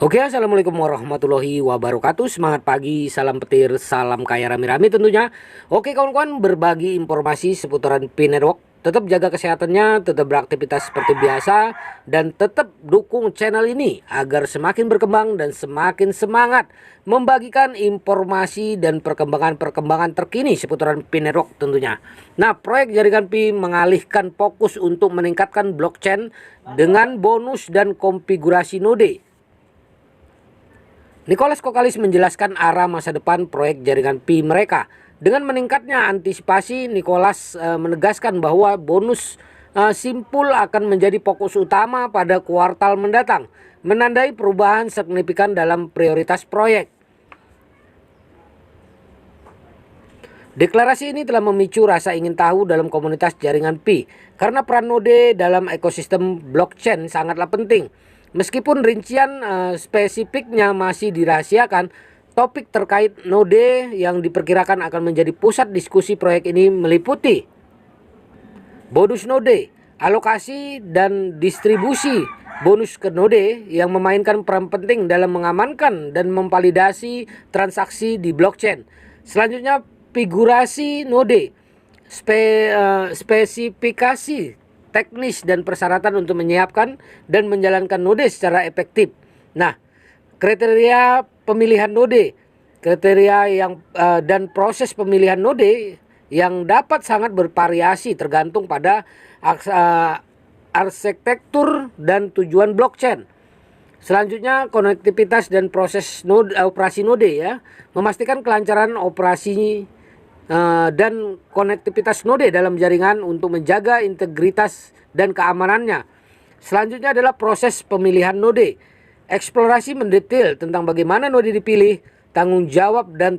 Oke, assalamualaikum warahmatullahi wabarakatuh. Semangat pagi, salam petir, salam kaya rame-rame tentunya. Oke kawan-kawan, berbagi informasi seputaran Pi Network. Tetap jaga kesehatannya, tetap beraktivitas seperti biasa, dan tetap dukung channel ini agar semakin berkembang dan semakin semangat membagikan informasi dan perkembangan-perkembangan terkini seputaran Pi Network tentunya. Nah, proyek jaringan Pi mengalihkan fokus untuk meningkatkan blockchain dengan bonus dan konfigurasi node. Nicholas Kokalis menjelaskan arah masa depan proyek jaringan Pi mereka. Dengan meningkatnya antisipasi, Nicholas menegaskan bahwa bonus simpul akan menjadi fokus utama pada kuartal mendatang, menandai perubahan signifikan dalam prioritas proyek. Deklarasi ini telah memicu rasa ingin tahu dalam komunitas jaringan Pi karena peran node dalam ekosistem blockchain sangatlah penting. Meskipun rincian spesifiknya masih dirahasiakan, topik terkait node yang diperkirakan akan menjadi pusat diskusi proyek ini meliputi bonus node, alokasi dan distribusi bonus ke node yang memainkan peran penting dalam mengamankan dan memvalidasi transaksi di blockchain. Selanjutnya, figurasi node, spesifikasi teknis dan persyaratan untuk menyiapkan dan menjalankan node secara efektif. Nah, kriteria pemilihan node, kriteria yang dan proses pemilihan node yang dapat sangat bervariasi tergantung pada arsitektur dan tujuan blockchain. Selanjutnya, konektivitas dan proses node, operasi node ya, memastikan kelancaran operasi dan konektivitas node dalam jaringan untuk menjaga integritas dan keamanannya. Selanjutnya adalah proses pemilihan node. Eksplorasi mendetail tentang bagaimana node dipilih, tanggung jawab dan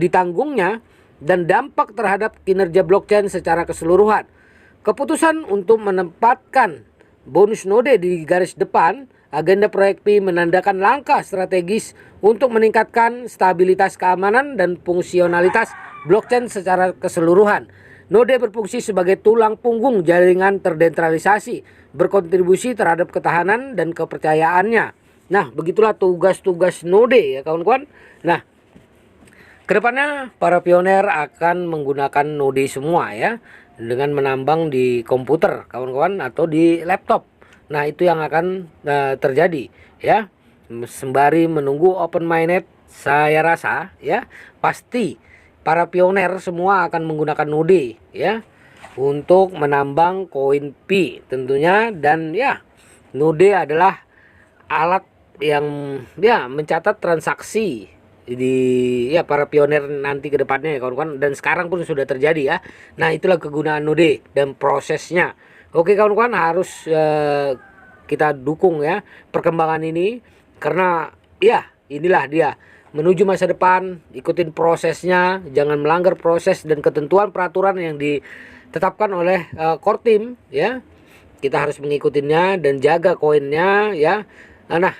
ditanggungnya, dan dampak terhadap kinerja blockchain secara keseluruhan. Keputusan untuk menempatkan bonus node di garis depan agenda proyek Pi menandakan langkah strategis untuk meningkatkan stabilitas keamanan dan fungsionalitas blockchain secara keseluruhan. Node berfungsi sebagai tulang punggung jaringan terdesentralisasi, berkontribusi terhadap ketahanan dan kepercayaannya. Nah, begitulah tugas-tugas node ya kawan-kawan. Nah, kedepannya para pioner akan menggunakan node semua ya, dengan menambang di komputer kawan-kawan atau di laptop. Nah, itu yang akan terjadi ya. Sembari menunggu open mainnet, saya rasa ya pasti para pioner semua akan menggunakan node ya untuk menambang koin Pi tentunya. Dan ya, node adalah alat yang ya mencatat transaksi di ya para pioner nanti ke depannya ya kawan-kawan, dan sekarang pun sudah terjadi ya. Nah, itulah kegunaan node dan prosesnya. Oke kawan-kawan, harus kita dukung ya perkembangan ini, karena ya inilah dia menuju masa depan. Ikutin prosesnya, jangan melanggar proses dan ketentuan peraturan yang ditetapkan oleh core team ya. Kita harus mengikutinya dan jaga koinnya ya. Nah,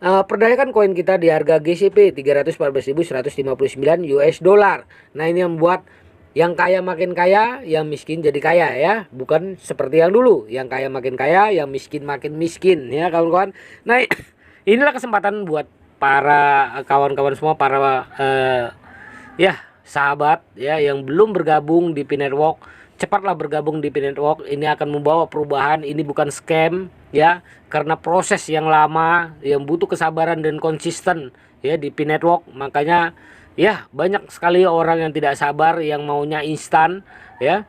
perdayakan koin kita di harga GCP 314.159 US dollar. Nah, ini yang membuat yang kaya makin kaya, yang miskin jadi kaya ya. Bukan seperti yang dulu, yang kaya makin kaya, yang miskin makin miskin ya kawan-kawan. Nah, inilah kesempatan buat para kawan-kawan semua, para ya sahabat ya yang belum bergabung di Pi Network. Cepatlah bergabung di Pi Network. Ini akan membawa perubahan. Ini bukan scam ya, karena proses yang lama yang butuh kesabaran dan konsisten ya di Pi Network. Makanya ya banyak sekali orang yang tidak sabar, yang maunya instan ya,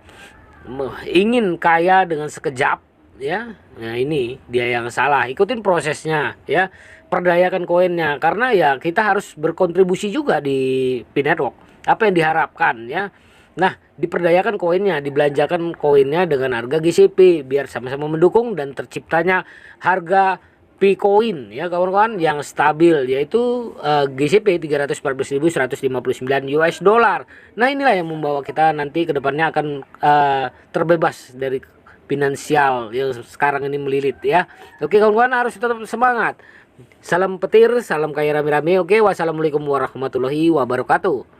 ingin kaya dengan sekejap ya. Nah, ini dia yang salah. Ikutin prosesnya ya, perdayakan koinnya, karena ya kita harus berkontribusi juga di Pi Network. Apa yang diharapkan ya. Nah, diperdayakan koinnya, dibelanjakan koinnya dengan harga GCP biar sama-sama mendukung dan terciptanya harga Pi coin ya kawan-kawan yang stabil, yaitu GCP 314.159 US dollar. Nah, inilah yang membawa kita nanti ke depannya akan terbebas dari finansial yang sekarang ini melilit ya. Oke kawan-kawan, harus tetap semangat. Salam petir, salam kaya rame-rame. Oke, wassalamualaikum warahmatullahi wabarakatuh.